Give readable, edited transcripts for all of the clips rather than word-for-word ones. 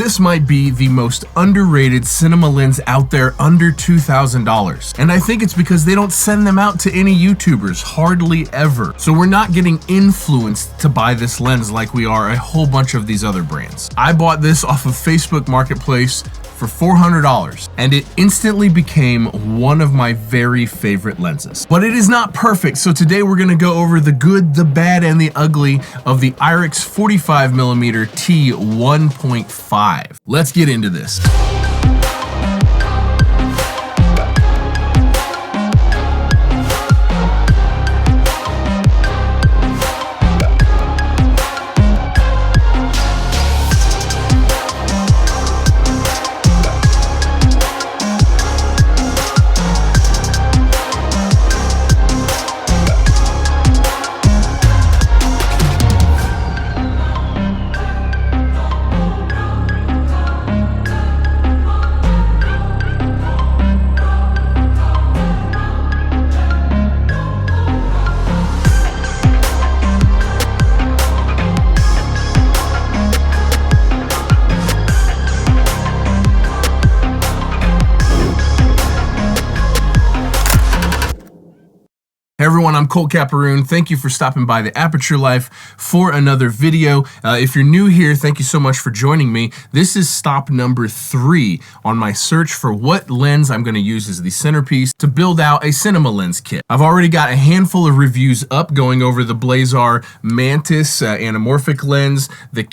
This might be the most underrated cinema lens out there under $2,000. And I think it's because they don't send them out to any YouTubers, hardly ever. So we're not getting influenced to buy this lens like we are a whole bunch of these other brands. I bought this off of Facebook Marketplace for $400, and it instantly became one of my very favorite lenses. But it is not perfect, so today we're gonna go over the good, the bad, and the ugly of the IRIX 45mm T1.5. Let's get into this. Hey everyone, I'm Colt Caparoon. Thank you for stopping by the Aperture Life for another video. If you're new here, thank you so much for joining me. This is stop number 3 on my search for what lens I'm going to use as the centerpiece to build out a cinema lens kit. I've already got a handful of reviews up going over the Blazar Mantis anamorphic lens, the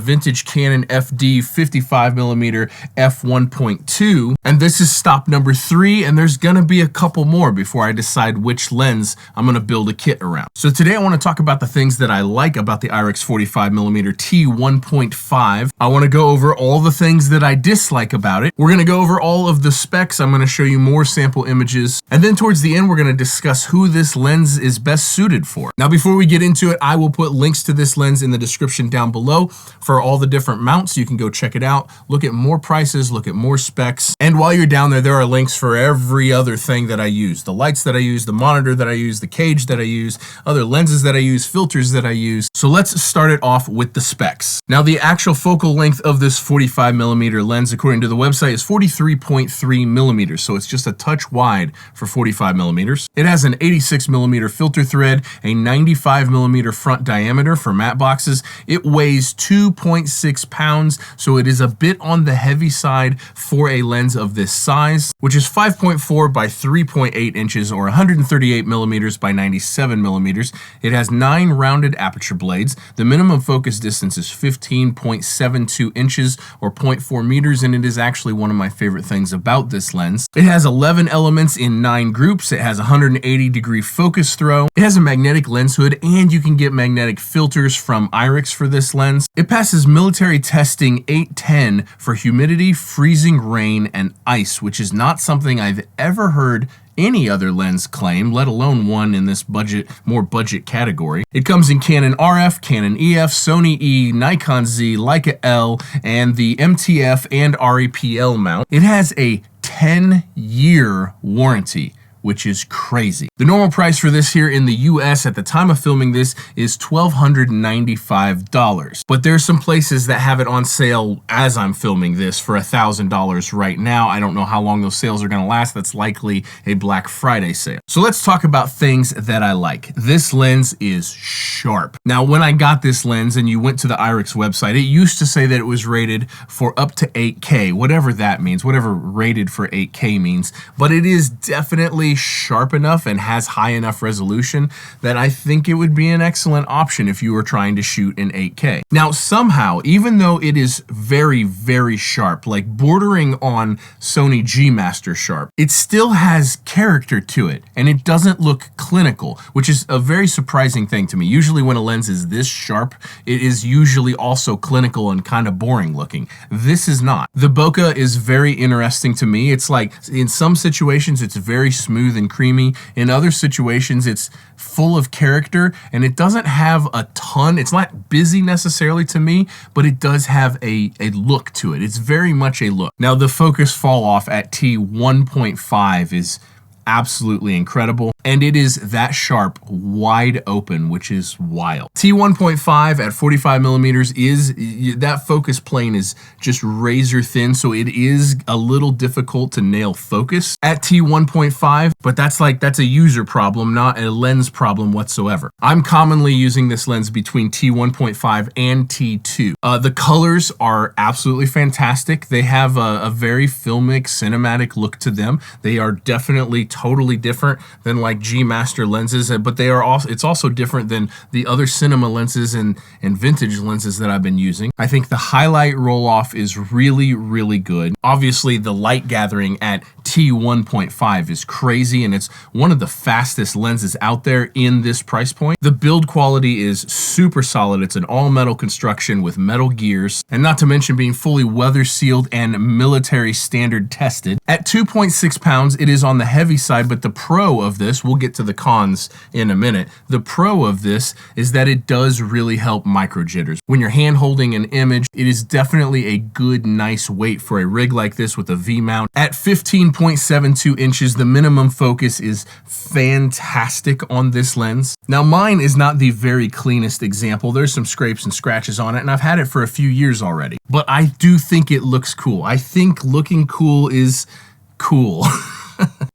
vintage Canon FD 55mm f1.2, and this is stop number 3, and there's going to be a couple more before I decide which lens I'm going to build a kit around. So today I want to talk about the things that I like about the IRIX 45mm T1.5. I want to go over all the things that I dislike about it. We're going to go over all of the specs. I'm going to show you more sample images. And then towards the end, we're going to discuss who this lens is best suited for. Now, before we get into it, I will put links to this lens in the description down below for all the different mounts. You can go check it out, look at more prices, look at more specs. And while you're down there are links for every other thing that I use. The lights that I use, the monitor that I use, the cage that I use, other lenses that I use, filters that I use. So let's start it off with the specs. Now, the actual focal length of this 45mm lens, according to the website, is 43.3 millimeters. So it's just a touch wide for 45mm. It has an 86mm filter thread, a 95mm front diameter for matte boxes. It weighs 2.6 pounds, so it is a bit on the heavy side for a lens of this size, which is 5.4 by 3.8 inches or 138 millimeters by 97 millimeters. It has 9 rounded aperture blades. The minimum focus distance is 15.72 inches or 0.4 meters, and it is actually one of my favorite things about this lens. It has 11 elements in 9 groups. It has 180-degree focus throw. It has a magnetic lens hood, and you can get magnetic filters from IRIX for this lens. It passes military testing 810 for humidity, freezing rain, and ice, which is not something I've ever heard any other lens claim, let alone one in this more budget category. It comes in Canon RF, Canon EF, Sony E, Nikon Z, Leica L, and the MTF and REPL mount. It has a 10-year warranty, which is crazy. The normal price for this here in the US at the time of filming this is $1,295. But there's some places that have it on sale as I'm filming this for $1,000 right now. I don't know how long those sales are gonna last. That's likely a Black Friday sale. So let's talk about things that I like. This lens is sharp. Now, when I got this lens and you went to the IRIX website, it used to say that it was rated for up to 8K, whatever that means, whatever rated for 8K means, but it is definitely sharp enough and has high enough resolution that I think it would be an excellent option if you were trying to shoot in 8K. Now, somehow, even though it is very, very sharp, like bordering on Sony G Master sharp, it still has character to it, and it doesn't look clinical, which is a very surprising thing to me. Usually when a lens is this sharp, it is usually also clinical and kind of boring looking. This is not. The bokeh is very interesting to me. It's like, in some situations, it's very smooth and creamy. In other situations, it's full of character, and it doesn't have a ton. It's not busy necessarily to me, but it does have a look to it. It's very much a look. Now, the focus fall off at T1.5 is absolutely incredible. And it is that sharp, wide open, which is wild. T1.5 at 45 millimeters that focus plane is just razor thin, so it is a little difficult to nail focus at T1.5, but that's a user problem, not a lens problem whatsoever. I'm commonly using this lens between T1.5 and T2. The colors are absolutely fantastic. They have a very filmic, cinematic look to them. They are definitely totally different than like G Master lenses, but it's also different than the other cinema lenses and vintage lenses that I've been using. I think the highlight roll off is really, really good. Obviously, the light gathering at T1.5 is crazy, and it's one of the fastest lenses out there in this price point. The build quality is super solid. It's an all metal construction with metal gears, and not to mention being fully weather sealed and military standard tested. At 2.6 pounds, it is on the heavy side, but the pro of this, we'll get to the cons in a minute. The pro of this is that it does really help micro jitters. When you're hand holding an image, it is definitely a good, nice weight for a rig like this with a V mount. At 15.72 inches, the minimum focus is fantastic on this lens. Now, mine is not the very cleanest example. There's some scrapes and scratches on it, and I've had it for a few years already. But I do think it looks cool. I think looking cool is cool.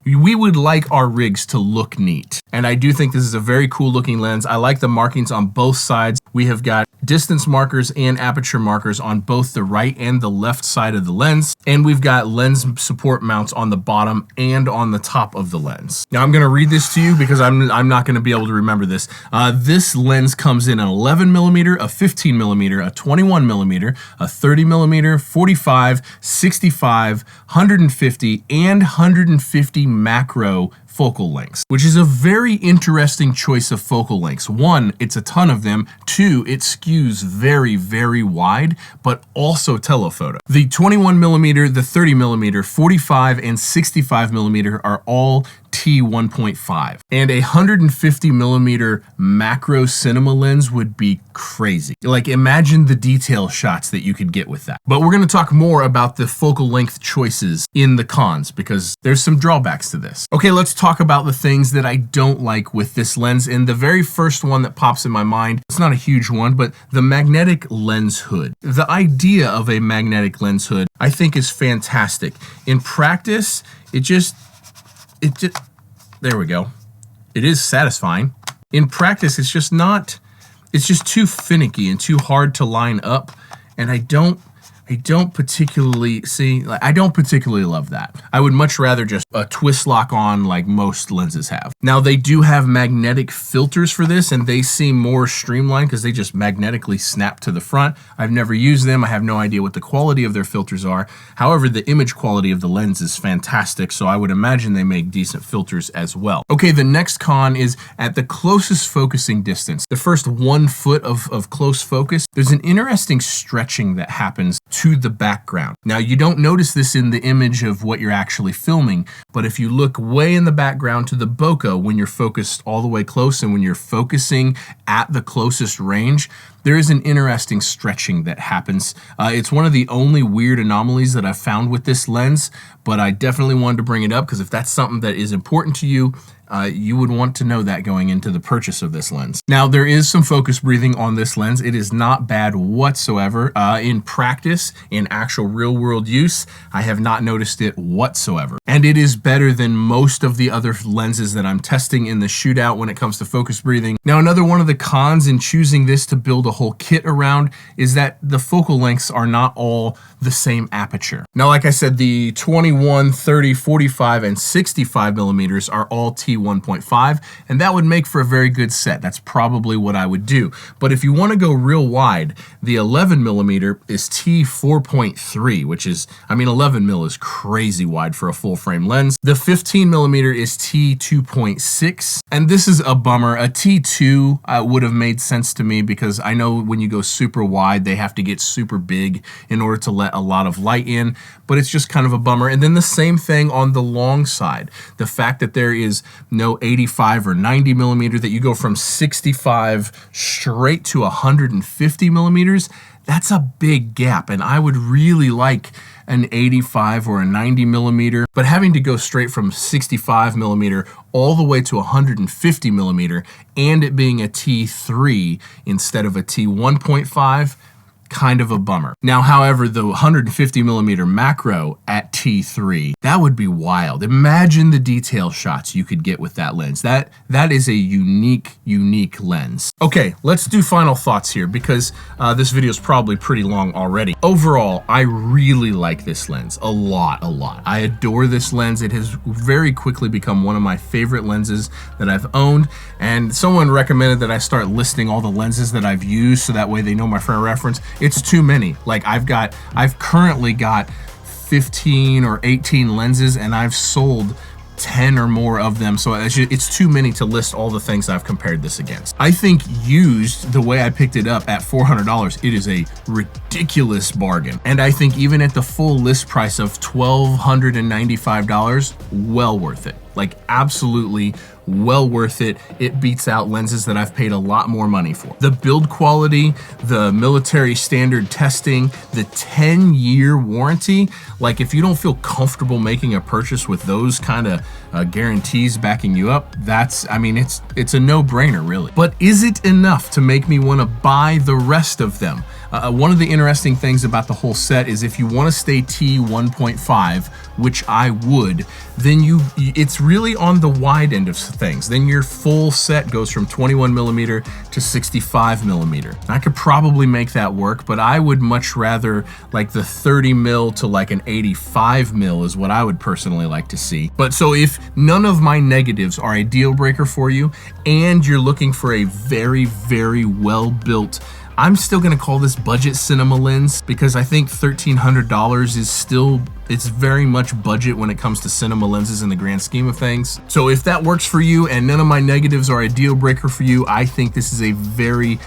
We would like our rigs to look neat. And I do think this is a very cool looking lens. I like the markings on both sides. We have got distance markers and aperture markers on both the right and the left side of the lens. And we've got lens support mounts on the bottom and on the top of the lens. Now I'm gonna read this to you because I'm not gonna be able to remember this. This lens comes in an 11 millimeter, a 15 millimeter, a 21 millimeter, a 30 millimeter, 45, 65, 150, and 150 macro focal lengths, which is a very interesting choice of focal lengths. One, it's a ton of them. Two, it skews very, very wide, but also telephoto. The 21 millimeter, the 30 millimeter, 45, and 65 millimeter are all T1.5. And a 150 millimeter macro cinema lens would be crazy. Like, imagine the detail shots that you could get with that. But we're going to talk more about the focal length choices in the cons because there's some drawbacks to this. Okay, let's talk about the things that I don't like with this lens. And the very first one that pops in my mind, it's not a huge one, but the magnetic lens hood. The idea of a magnetic lens hood, I think, is fantastic. In practice, there we go. It is satisfying. In practice, it's just too finicky and too hard to line up, and I don't particularly love that. I would much rather just a twist lock on like most lenses have. Now, they do have magnetic filters for this, and they seem more streamlined because they just magnetically snap to the front. I've never used them. I have no idea what the quality of their filters are. However, the image quality of the lens is fantastic, so I would imagine they make decent filters as well. Okay, the next con is at the closest focusing distance. The first 1 foot of close focus, there's an interesting stretching that happens to the background. Now, you don't notice this in the image of what you're actually filming, but if you look way in the background to the bokeh when you're focused all the way close and when you're focusing at the closest range, there is an interesting stretching that happens. It's one of the only weird anomalies that I've found with this lens, but I definitely wanted to bring it up because if that's something that is important to you, you would want to know that going into the purchase of this lens. Now, there is some focus breathing on this lens. It is not bad whatsoever. In practice, in actual real world use, I have not noticed it whatsoever. And it is better than most of the other lenses that I'm testing in the shootout when it comes to focus breathing. Now, another one of the cons in choosing this to build a whole kit around is that the focal lengths are not all the same aperture. Now, like I said, the 21, 30, 45, and 65 millimeters are all T1.5, and that would make for a very good set. That's probably what I would do. But if you want to go real wide, the 11 millimeter is T4.3, which is, 11 mil is crazy wide for a full frame lens. The 15 millimeter is T2.6, and this is a bummer. A T2 would have made sense to me because I know when you go super wide, they have to get super big in order to let a lot of light in, but it's just kind of a bummer. And then the same thing on the long side. The fact that there is no 85 or 90 millimeter, that you go from 65 straight to 150 millimeters, That's a big gap, and I would really like an 85 or a 90 millimeter, but having to go straight from 65 millimeter all the way to 150 millimeter and it being a T3 instead of a T1.5, kind of a bummer. Now, however, the 150 millimeter macro at T3, that would be wild. Imagine the detail shots you could get with that lens. That is a unique lens. Okay, let's do final thoughts here because this video is probably pretty long already. Overall, I really like this lens a lot. I adore this lens. It has very quickly become one of my favorite lenses that I've owned, and someone recommended that I start listing all the lenses that I've used so that way they know my frame of reference. It's too many. Like I've currently got 15 or 18 lenses and I've sold 10 or more of them, so it's too many to list all the things I've compared this against. I think used, the way I picked it up at $400, it is a ridiculous bargain. And I think even at the full list price of $1,295, well worth it. Like absolutely well worth it. It beats out lenses that I've paid a lot more money for. The build quality, the military standard testing, the 10-year warranty, like if you don't feel comfortable making a purchase with those kind of guarantees backing you up, I mean, it's a no-brainer really. But is it enough to make me want to buy the rest of them? One of the interesting things about the whole set is if you want to stay T1.5, which I would, then it's really on the wide end of things. Then your full set goes from 21 millimeter to 65 millimeter. I could probably make that work, but I would much rather like the 30 mil to like an 85 mil is what I would personally like to see. But so if none of my negatives are a deal breaker for you and you're looking for a very well built, I'm still gonna call this budget cinema lens because I think $1,300 is still, it's very much budget when it comes to cinema lenses in the grand scheme of things. So if that works for you and none of my negatives are a deal breaker for you, I think this is a very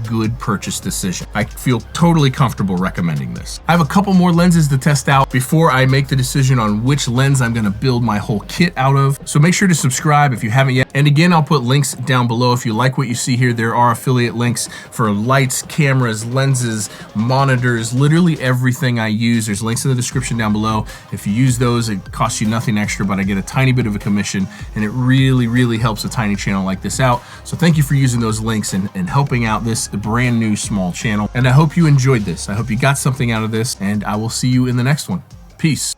good purchase decision. I feel totally comfortable recommending this. I have a couple more lenses to test out before I make the decision on which lens I'm gonna build my whole kit out of. So make sure to subscribe if you haven't yet. And again, I'll put links down below. If you like what you see here, there are affiliate links for lights, cameras, lenses, monitors, literally everything I use. There's links in the description down below. If you use those, it costs you nothing extra, but I get a tiny bit of a commission, and it really helps a tiny channel like this out. So thank you for using those links and helping out this brand new small channel. And I hope you enjoyed this. I hope you got something out of this, and I will see you in the next one. Peace.